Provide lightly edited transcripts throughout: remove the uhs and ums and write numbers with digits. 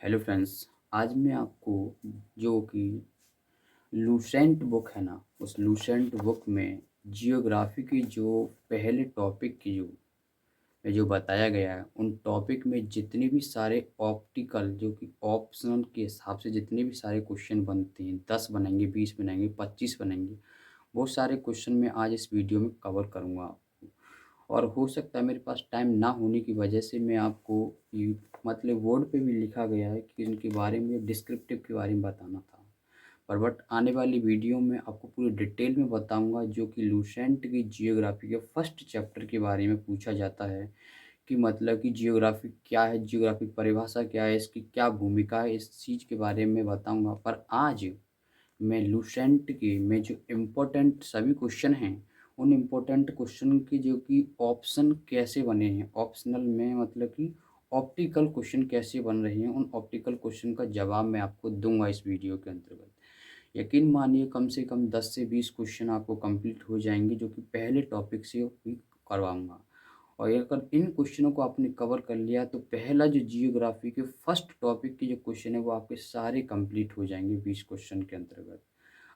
Hello friends. आज मैं आपको जो कि लूसेंट बुक है ना, उस लूसेंट बुक में जियोग्राफी की जो पहले टॉपिक की जो बताया गया है, उन टॉपिक में जितने भी सारे ऑप्टिकल जो कि ऑप्शनल के हिसाब से जितने भी सारे क्वेश्चन बनते हैं, 10 बनेंगे, 20 बनेंगे, 25 बनेंगे, वो सारे क्वेश्चन मैं आज इस वीडियो में कवर करूँगा आपको। और हो सकता है मेरे पास टाइम ना होने की वजह से मैं आपको ये मतलब बोर्ड पे भी लिखा गया है कि इनके बारे में डिस्क्रिप्टिव के बारे में बताना था, पर बट आने वाली वीडियो में आपको पूरी डिटेल में बताऊंगा जो कि लूसेंट की जियोग्राफी के फर्स्ट चैप्टर के बारे में पूछा जाता है कि मतलब कि जियोग्राफी क्या है, जियोग्राफी परिभाषा क्या है, इसकी क्या भूमिका है, इस चीज़ के बारे में बताऊंगा। पर आज मैं लूसेंट के में जो इम्पोर्टेंट सभी क्वेश्चन हैं, उन इम्पोर्टेंट क्वेश्चन की जो कि ऑप्शन कैसे बने हैं, ऑप्शनल में मतलब कि ऑप्टिकल क्वेश्चन कैसे बन रहे हैं, उन ऑप्टिकल क्वेश्चन का जवाब मैं आपको दूंगा इस वीडियो के अंतर्गत। यकीन मानिए कम से कम 10 से 20 क्वेश्चन आपको कंप्लीट हो जाएंगे जो कि पहले टॉपिक से ही करवाऊंगा। और अगर इन क्वेश्चनों को आपने कवर कर लिया तो पहला जो जियोग्राफी के फर्स्ट टॉपिक के जो क्वेश्चन है वो आपके सारे कंप्लीट हो जाएंगे 20 क्वेश्चन के अंतर्गत।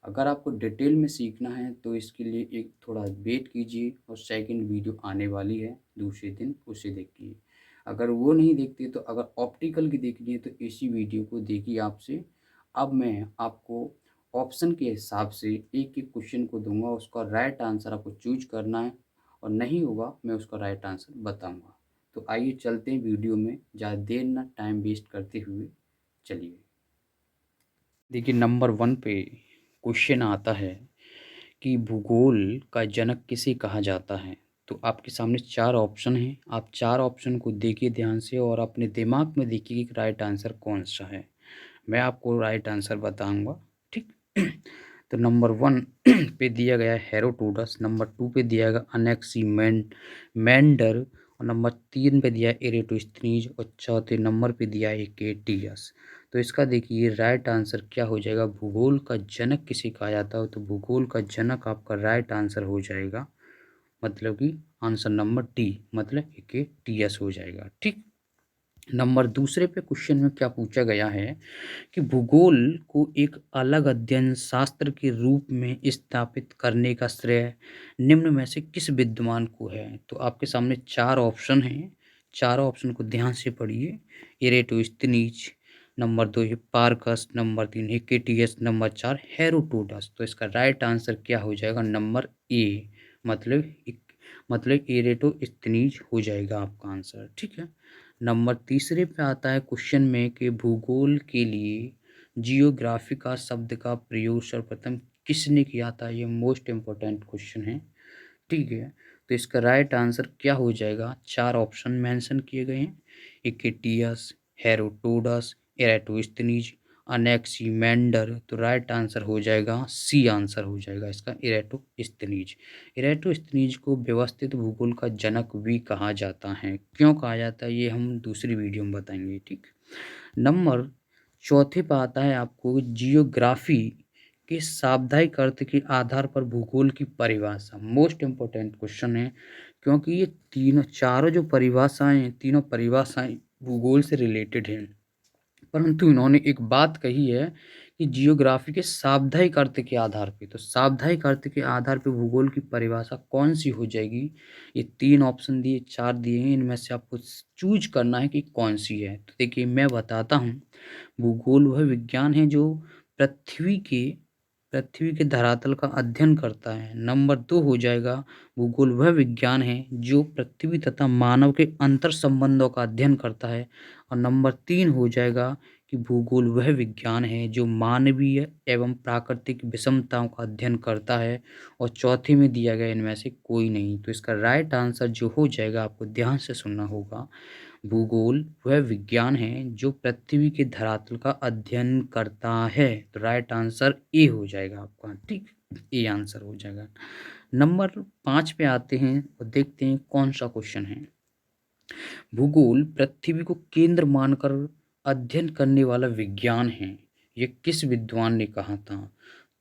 अगर आपको डिटेल में सीखना है तो इसके लिए एक थोड़ा वेट कीजिए, और सेकंड वीडियो आने वाली है दूसरे दिन, उसे देखिए। अगर वो नहीं देखते तो अगर ऑप्टिकल की देखनी है तो इसी वीडियो को देखिए आपसे। अब मैं आपको ऑप्शन के हिसाब से एक एक क्वेश्चन को दूंगा, उसका राइट आंसर आपको चूज करना है, और नहीं होगा मैं उसका राइट आंसर बताऊंगा। तो आइए चलते हैं वीडियो में, ज़्यादा देर ना टाइम वेस्ट करते हुए चलिए। देखिए नंबर 1 पे क्वेश्चन आता है कि भूगोल का जनक किसे कहा जाता है। तो आपके सामने 4 ऑप्शन हैं, आप 4 ऑप्शन को देखिए ध्यान से और अपने दिमाग में देखिए कि राइट आंसर कौन सा है। मैं आपको राइट आंसर बताऊंगा, ठीक। तो नंबर 1 पे दिया गया है हेरोडोटस, नंबर 2 पे दिया गया मैंडर, और नंबर 3 पे दिया है एरेटोस्थनीज, और चौथे नंबर पे दिया है केटियस। तो इसका देखिए राइट आंसर क्या हो जाएगा, भूगोल का जनक किसे कहा जाता है। तो भूगोल का जनक आपका राइट आंसर हो जाएगा, मतलब कि आंसर नंबर डी, मतलब केटियस हो जाएगा, ठीक। नंबर दूसरे पे क्वेश्चन में क्या पूछा गया है कि भूगोल को एक अलग अध्ययन शास्त्र के रूप में स्थापित करने का श्रेय निम्न में से किस विद्वान को है। तो आपके सामने 4 ऑप्शन हैं, चारों ऑप्शन को ध्यान से पढ़िए। Eratosthenes, number 2 Hipparchus, number 3 Hecataeus, number 4 Herodotus. तो इसका राइट आंसर क्या हो जाएगा, नंबर ए, मतलब एरेटोस्थनीज हो जाएगा आपका आंसर, ठीक है। नंबर तीसरे पे आता है क्वेश्चन में कि भूगोल के लिए जियोग्राफी का शब्द का प्रयोग सर्वप्रथम किसने किया था। ये मोस्ट इम्पोर्टेंट क्वेश्चन है, ठीक है। तो इसका राइट आंसर क्या हो जाएगा, 4 ऑप्शन मेंशन किए गए हैं, इकेटियस, हेरोडोटस, एराटोस्थनीज, अनेक्सीमेंडर। तो राइट आंसर हो जाएगा सी, आंसर हो जाएगा इसका एराटोस्थनीज। एराटोस्थनीज को व्यवस्थित भूगोल का जनक भी कहा जाता है। क्यों कहा जाता है ये हम दूसरी वीडियो में बताएंगे, ठीक। नंबर चौथे पर आता है आपको जियोग्राफी के शाब्दिक अर्थ के आधार पर भूगोल की परिभाषा। मोस्ट इम्पोर्टेंट क्वेश्चन है, क्योंकि ये तीनों चारों जो परिभाषाएं हैं, तीनों परिभाषाएं भूगोल से रिलेटेड हैं। परंतु इन्होंने एक बात कही है कि जियोग्राफी के शाब्दिक अर्थ के आधार पे, तो शाब्दिक अर्थ के आधार पे भूगोल की परिभाषा कौन सी हो जाएगी। ये 3 ऑप्शन दिए, 4 दिए हैं, इनमें से आपको चूज करना है कि कौन सी है। तो देखिए मैं बताता हूँ, भूगोल वह विज्ञान है जो पृथ्वी के पृथ्वी के धरातल का अध्ययन करता है। नंबर 2 हो जाएगा, भूगोल वह विज्ञान है जो पृथ्वी तथा मानव के अंतर संबंधों का अध्ययन करता है। और नंबर 3 हो जाएगा कि भूगोल वह विज्ञान है जो मानवीय एवं प्राकृतिक विषमताओं का अध्ययन करता है। और चौथे में दिया गया इनमें से कोई नहीं। तो इसका राइट आंसर जो हो जाएगा, आपको ध्यान से सुनना होगा, भूगोल वह विज्ञान है जो पृथ्वी के धरातल का अध्ययन करता है। तो राइट आंसर ए हो जाएगा आपका, ठीक, ए आंसर हो जाएगा। नंबर 5 पे आते हैं और देखते हैं कौन सा क्वेश्चन है। भूगोल पृथ्वी को केंद्र मानकर अध्ययन करने वाला विज्ञान है, ये किस विद्वान ने कहा था।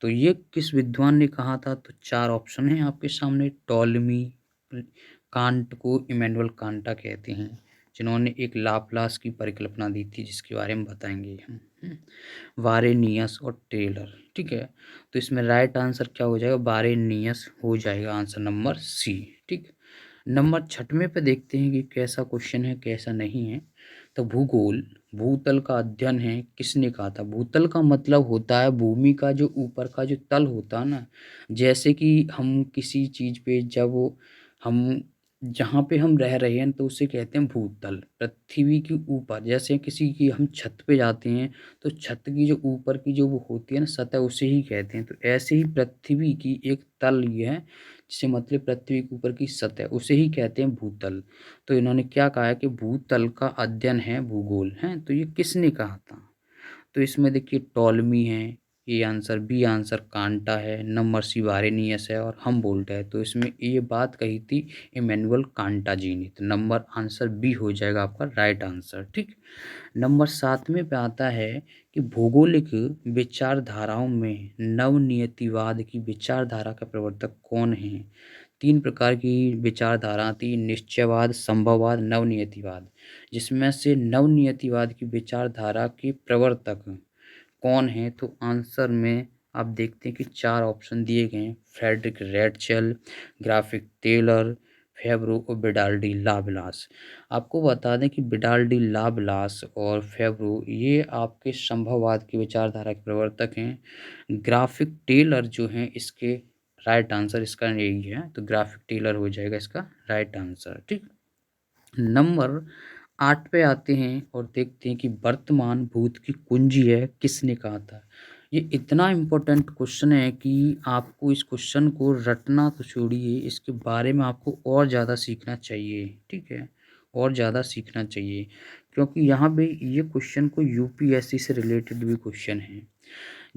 तो ये किस विद्वान ने कहा था, तो 4 ऑप्शन हैं आपके सामने। टॉलमी, कांट को इमैनुअल कांटा कहते हैं, जिन्होंने एक लाप्लास की परिकल्पना दी थी, जिसके बारे में बताएंगे हम। वारेनियस और टेलर। ठीक है, तो इसमें राइट आंसर क्या हो जाएगा? वारेनियस हो जाएगा आंसर नंबर सी। ठीक, नंबर 6वें पे देखते हैं कि कैसा क्वेश्चन है कैसा नहीं है। तो भूगोल भूतल का अध्ययन है किसने कहा था? भूतल का मतलब होता है भूमि का जो ऊपर का जो तल होता है ना, जैसे कि हम किसी चीज़ पे जब हम जहाँ पे हम रह रहे हैं तो उसे कहते हैं भूतल। पृथ्वी के ऊपर जैसे किसी की हम छत पे जाते हैं तो छत की जो ऊपर की जो वो होती है ना सतह, उसे ही कहते हैं। तो ऐसे ही पृथ्वी की एक तल ये है, जिसे मतलब पृथ्वी के ऊपर की सतह, उसे ही कहते हैं भूतल। तो इन्होंने क्या कहा है कि भूतल का अध्ययन है भूगोल है। तो ये किसने कहा था? तो इसमें देखिए टॉलमी है, ए आंसर, बी आंसर कांटा है, नंबर सी वारेनियस है और हमबोल्ट है। तो इसमें ये बात कही थी इमैनुअल कांटा जी ने। तो नंबर आंसर बी हो जाएगा आपका राइट आंसर। ठीक, नंबर 7वें पे आता है कि भौगोलिक विचारधाराओं में नवनियतिवाद की विचारधारा का प्रवर्तक कौन है? 3 प्रकार की विचारधारा थी, निश्चयवाद, संभववाद, नवनियतिवाद। जिसमें से नवनियतिवाद की विचारधारा के प्रवर्तक कौन है? तो आंसर में आप देखते हैं कि 4 ऑप्शन दिए गए हैं, फ्रेडरिक रेडचेल, ग्राफिक टेलर, फेब्रो और बिडाल्डी लाबलास। आपको बता दें कि बिडाल्डी लाबलास और फेब्रो ये आपके संभववाद की विचारधारा के प्रवर्तक हैं। ग्राफिक टेलर जो हैं इसके राइट आंसर इसका यही है, तो ग्राफिक टेलर हो जाएगा इसका राइट आंसर। ठीक, नंबर 8 पे आते हैं और देखते हैं कि वर्तमान भूत की कुंजी है किसने कहा था? ये इतना इम्पोर्टेंट क्वेश्चन है कि आपको इस क्वेश्चन को रटना तो छोड़िए, इसके बारे में आपको और ज़्यादा सीखना चाहिए। ठीक है, और ज़्यादा सीखना चाहिए, क्योंकि यहाँ पे ये क्वेश्चन को यूपीएससी से रिलेटेड भी क्वेश्चन है।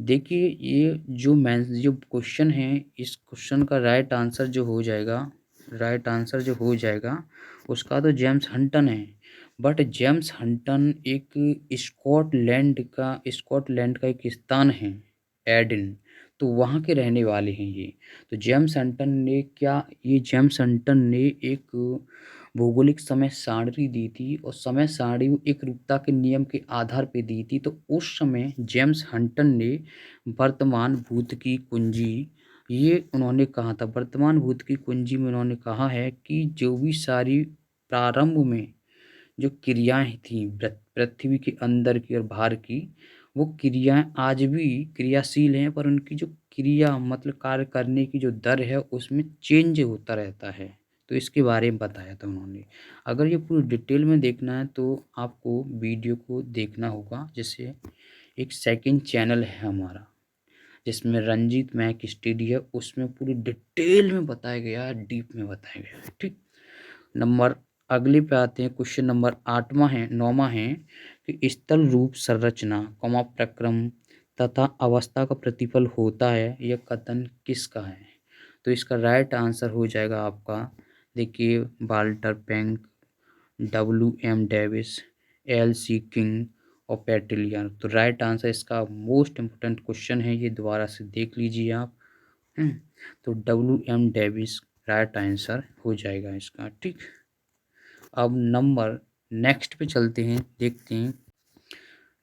देखिए ये जो क्वेश्चन है, इस क्वेश्चन का राइट आंसर जो हो जाएगा उसका तो जेम्स हंटन है। बट जेम्स हंटन एक स्कॉटलैंड का एक स्थान है एडिन, तो वहाँ के रहने वाले हैं ये। तो जेम्स हंटन ने एक भौगोलिक समय सारणी दी थी और समय सारणी वो एकरूपता के नियम के आधार पे दी थी। तो उस समय जेम्स हंटन ने वर्तमान भूत की कुंजी, ये उन्होंने कहा था। वर्तमान भूत की कुंजी में उन्होंने कहा है कि जो भी सारी प्रारंभ में जो क्रियाएं थी पृथ्वी के अंदर की और बाहर की, वो क्रियाएं आज भी क्रियाशील हैं, पर उनकी जो क्रिया मतलब कार्य करने की जो दर है उसमें चेंज होता रहता है। तो इसके बारे में बताया था उन्होंने। अगर ये पूरी डिटेल में देखना है तो आपको वीडियो को देखना होगा। जैसे एक सेकंड चैनल है हमारा जिसमें रंजीत मैक स्टडी है, उसमें पूरी डिटेल में बताया गया है, डीप में बताया गया है। ठीक, नंबर अगले पे आते हैं। क्वेश्चन नंबर 9वां है कि स्थल रूप संरचना प्रक्रम तथा अवस्था का प्रतिफल होता है, यह कथन किसका है? तो इसका राइट आंसर हो जाएगा आपका, देखिए, Walter पैंक, WM Davis, LC king और पेटिलियर। तो राइट आंसर इसका मोस्ट इम्पोर्टेंट क्वेश्चन है, ये दोबारा से देख लीजिए आप। तो WM डेविस राइट आंसर हो जाएगा इसका। ठीक, अब नंबर नेक्स्ट पे चलते हैं, देखते हैं।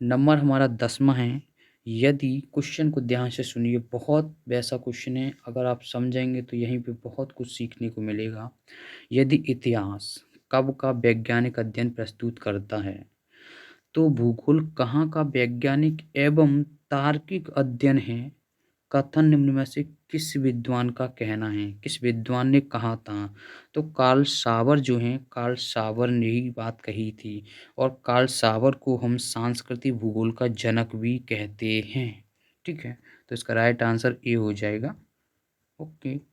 नंबर हमारा 10वां है। यदि क्वेश्चन को ध्यान से सुनिए, बहुत वैसा क्वेश्चन है, अगर आप समझेंगे तो यहीं पे बहुत कुछ सीखने को मिलेगा। यदि इतिहास कब का वैज्ञानिक अध्ययन प्रस्तुत करता है, तो भूगोल कहाँ का वैज्ञानिक एवं तार्किक अध्ययन है? कथन निम्न में से किस विद्वान का कहना है, किस विद्वान ने कहा था? तो कार्ल सावर जो हैं, कार्ल सावर ने ही बात कही थी। और कार्ल सावर को हम सांस्कृतिक भूगोल का जनक भी कहते हैं। ठीक है, तो इसका राइट आंसर ए हो जाएगा। ओके,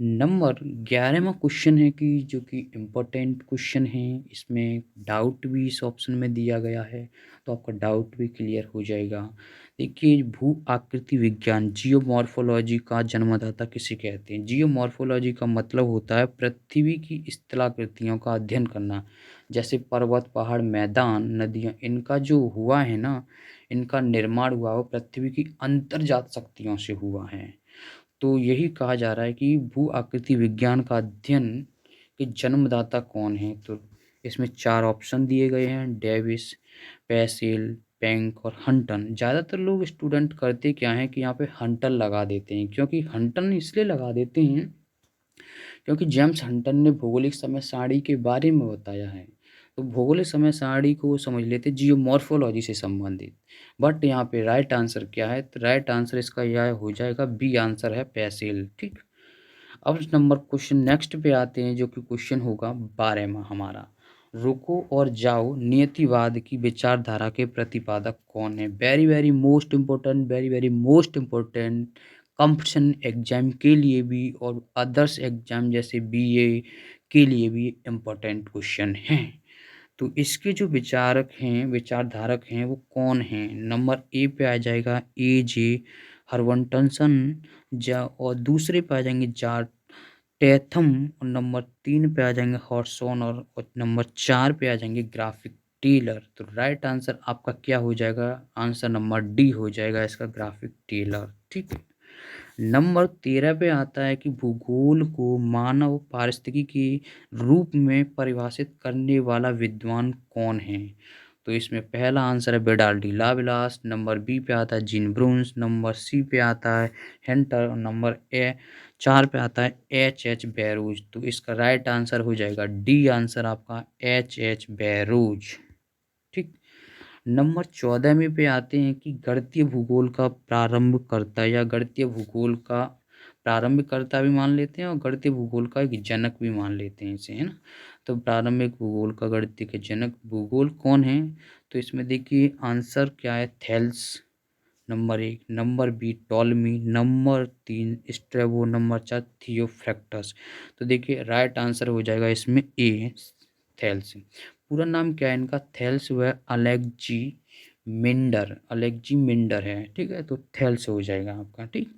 नंबर 11वां क्वेश्चन है कि जो कि इम्पोर्टेंट क्वेश्चन है, इसमें डाउट भी इस ऑप्शन में दिया गया है, तो आपका डाउट भी क्लियर हो जाएगा। देखिए, भू आकृति विज्ञान जियोमॉर्फोलॉजी का जन्मदाता किसे कहते हैं? जियोमॉर्फोलॉजी का मतलब होता है पृथ्वी की स्थलाकृतियों का अध्ययन करना। जैसे पर्वत, पहाड़, मैदान, नदियाँ, इनका जो हुआ है ना, इनका निर्माण हुआ वो पृथ्वी की अंतर्जात शक्तियों से हुआ है। तो यही कहा जा रहा है कि भू आकृति विज्ञान का अध्ययन के जन्मदाता कौन है? तो इसमें 4 ऑप्शन दिए गए हैं, डेविस, पेसिल, पेंक और हंटन। ज़्यादातर लोग स्टूडेंट करते क्या हैं कि यहाँ पे हंटन लगा देते हैं, क्योंकि हंटन इसलिए लगा देते हैं क्योंकि जेम्स हंटन ने भौगोलिक समय सारणी के बारे में बताया है। तो भौगोलिक समय सारणी को वो समझ लेते हैं जियोमॉर्फोलॉजी से संबंधित। बट यहाँ पे राइट आंसर क्या है? तो राइट आंसर इसका यह हो जाएगा, बी आंसर है पेसिल। ठीक। अब नंबर क्वेश्चन नेक्स्ट पे आते हैं, जो कि क्वेश्चन होगा 12वां हमारा। रुको और जाओ नियतिवाद की विचारधारा के प्रतिपादक कौन है? Very very most important, very very most important, competition exam के लिए भी और अदर्स एग्जाम जैसे बीए के लिए भी इम्पोर्टेंट क्वेश्चन हैं। तो इसके जो विचारक हैं, विचारधारक हैं, वो कौन हैं? नंबर ए पे आ जाएगा ए जे हरवंटनसन, जा और दूसरे पे आ जाएंगे जार्ट टेथम, और नंबर 3 पे आ जाएंगे हॉर्सन, और नंबर 4 पे आ जाएंगे ग्राफिक टेलर। तो राइट आंसर आपका क्या हो जाएगा? आंसर नंबर डी हो जाएगा इसका, ग्राफिक टेलर। ठीक है। नंबर 13 पे आता है कि भूगोल को मानव पारिस्थितिकी के रूप में परिभाषित करने वाला विद्वान कौन है? तो इसमें पहला आंसर है बेडाल्डी लाविलास, नंबर बी पे आता है जीन ब्रून्स, नंबर सी पे आता है हेंटर, और नंबर ए 4 पे आता है एच एच बैरोज। तो इसका राइट आंसर हो जाएगा डी आंसर आपका, एच एच बैरोज। ठीक। नंबर 14 में पे आते हैं कि गणितीय भूगोल का प्रारंभकर्ता, या गणितीय भूगोल का प्रारंभकर्ता भी मान लेते हैं और गणितीय भूगोल का एक जनक भी मान लेते हैं इसे, है ना। तो प्रारंभिक भूगोल का गणितीय के जनक भूगोल कौन है? तो इसमें देखिए आंसर क्या है, Thales number 1, number B Ptolemy, number 3 Strabo, number 4 Theophrastus. तो देखिए राइट आंसर हो जाएगा इसमें ए, थेल्स। पूरा नाम क्या है इनका? थेल्स व अलेक्जी मिंडर, अलेक्जी मिंडर है। ठीक है, तो थेल्स हो जाएगा आपका। ठीक।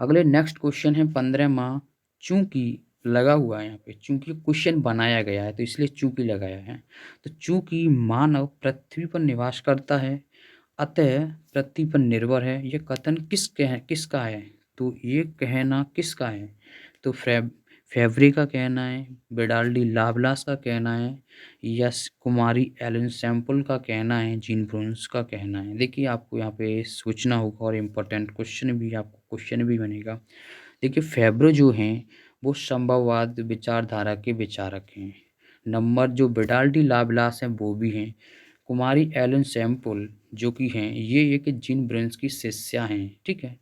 अगले नेक्स्ट क्वेश्चन है 15वां। चूंकि लगा हुआ है यहाँ पे, चूंकि क्वेश्चन बनाया गया है तो इसलिए चूंकि लगाया है। तो चूंकि मानव पृथ्वी पर निवास करता है, अतः पृथ्वी पर निर्भर है, यह कथन किसका है? तो ये कहना किसका है? तो फेवरे का कहना है, बेडाल्डी लावलास का कहना है, या कुमारी एलन सैम्पल का कहना है, जीन ब्रोन्स का कहना है। देखिए आपको यहाँ पे सोचना होगा और इम्पोर्टेंट क्वेश्चन भी, आपको क्वेश्चन भी बनेगा। देखिए फेब्रो जो हैं वो संभववाद विचारधारा के विचारक हैं। नंबर जो बेडाल्डी लावलास हैं वो भी हैं। कुमारी एलन सैम्पल जो कि हैं ये एक जीन ब्रोन्स की शिष्या हैं। ठीक है,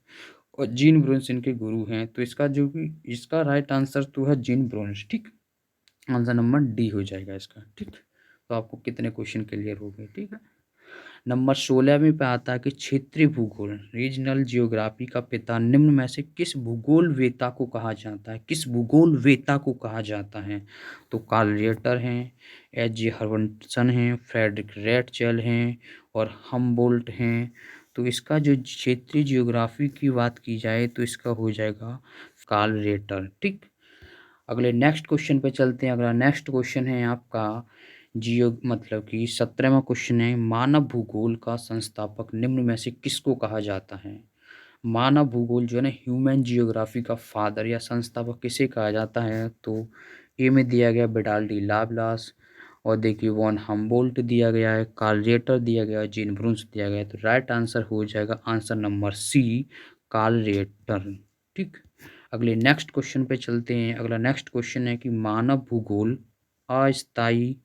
और जीन ब्रोन्स इनके गुरु हैं। तो इसका जो भी इसका राइट आंसर तो है जीन ब्रोन्स। ठीक। आंसर नंबर डी हो जाएगा इसका। ठीक। तो आपको कितने क्वेश्चन क्लियर हो गए? ठीक है। नंबर 16 में पे आता है कि क्षेत्रीय भूगोल, रीजनल जियोग्राफी का पिता निम्न में से किस भूगोल वेता को कहा जाता है? किस भूगोल वेता को कहा जाता है? तो कार्ल रिटर हैं, एच जे हर्बर्टसन हैं, फ्रेडरिक रेटचेल हैं, और हमबोल्ट हैं। तो इसका जो क्षेत्रीय जियोग्राफी की बात की जाए तो इसका हो जाएगा कार्ल रेटर। ठीक। अगले नेक्स्ट क्वेश्चन पे चलते हैं। अगला नेक्स्ट क्वेश्चन है आपका जियो, मतलब कि 17वां क्वेश्चन है, मानव भूगोल का संस्थापक निम्न में से किसको कहा जाता है? मानव भूगोल जो है ना, ह्यूमन जियोग्राफी का फादर या संस्थापक किसे कहा जाता है? तो ए में दिया गया बेडाल्डी लावलास, और देखिए वॉन हम्बोल्ट दिया गया है, कार्ल रेटर दिया गया है, जीन ब्रून्स दिया गया है। तो राइट आंसर हो जाएगा answer number C, Carl Ritter. ठीक। अगले नेक्स्ट क्वेश्चन पे चलते हैं। अगला नेक्स्ट क्वेश्चन है कि मानव भूगोल अस्थायी,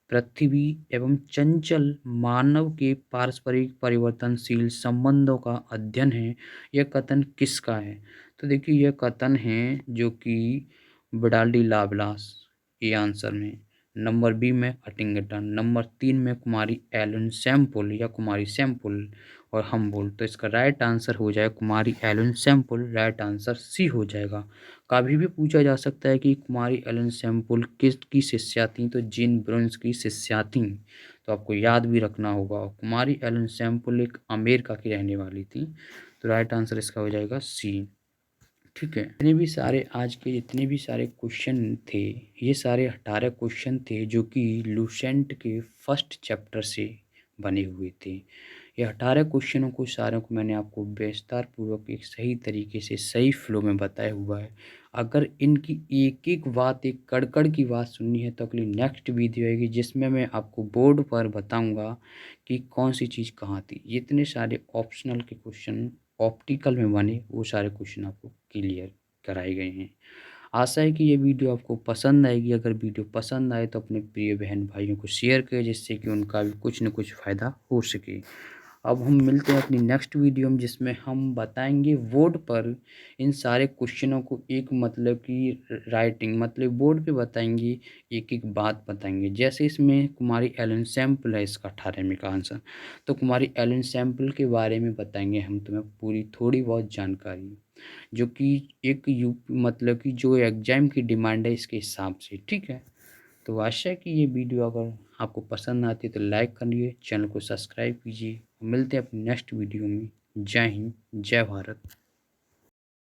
पृथ्वी एवं चंचल मानव के पारस्परिक परिवर्तनशील संबंधों का अध्ययन है, यह कथन किसका है? तो देखिए यह कथन है जो कि बेडाल्डी लावलास, ये आंसर में। नंबर बी में हटिंगटन, नंबर 3 में कुमारी एलन सैम्पल या कुमारी सैम्पल, और हमबोल्ट। तो इसका राइट आंसर हो जाएगा कुमारी Ellen Semple, right answer C हो जाएगा। कभी भी पूछा जा सकता है कि कुमारी एलन सैम्पल किसकी शिष्या थी? तो जीन ब्रोन्स की शिष्या थी। तो आपको याद भी रखना होगा। कुमारी एलन सैम्पल एक अमेरिका की रहने वाली थी। तो राइट आंसर इसका हो जाएगा सी। ठीक है। जितने भी सारे आज के जितने भी सारे क्वेश्चन थे, ये सारे 18 क्वेश्चन थे जो कि लूसेंट के फर्स्ट चैप्टर से बने हुए थे। ये 18 क्वेश्चनों को सारों को मैंने आपको विस्तार पूर्वक एक सही तरीके से सही फ्लो में बताया हुआ है। अगर इनकी एक-एक बात, एक कड़-कड़ की बात सुननी है तो अगली नेक्स्ट वीडियो आएगी जिसमें मैं आपको बोर्ड पर बताऊँगा कि कौन-सी चीज़ कहाँ थी। जितने सारे ऑप्शनल के क्वेश्चन ऑप्टिकल में बने वो सारे क्वेश्चन आपको क्लियर कराए गए हैं। आशा है कि ये वीडियो आपको पसंद आएगी। अगर वीडियो पसंद आए तो अपने प्रिय बहन-भाइयों को शेयर करें जिससे कि उनका भी कुछ न कुछ फ़ायदा हो सके। अब हम मिलते हैं अपनी नेक्स्ट वीडियो में जिसमें हम बताएँगे बोर्ड पर इन सारे क्वेश्चनों को एक मतलब कि राइटिंग मतलब बोर्ड पे बताएँगे, एक-एक बात बताएँगे। जैसे इसमें कुमारी एलन सैंपल है इसका 18वें का आंसर। तो कुमारी एलन सैंपल के बारे में बताएँगे हम तुम्हें पूरी थोड़ी बहुत जानकारी। जो कि एक यू मतलब कि जो एग्ज़ाम की डिमांड है इसके हिसाब से, ठीक है? तो आशा है कि ये वीडियो अगर आपको पसंद आती है तो लाइक करिए, चैनल को सब्सक्राइब कीजिए। मिलते हैं अपनी नेक्स्ट वीडियो में। जय हिंद, जय भारत।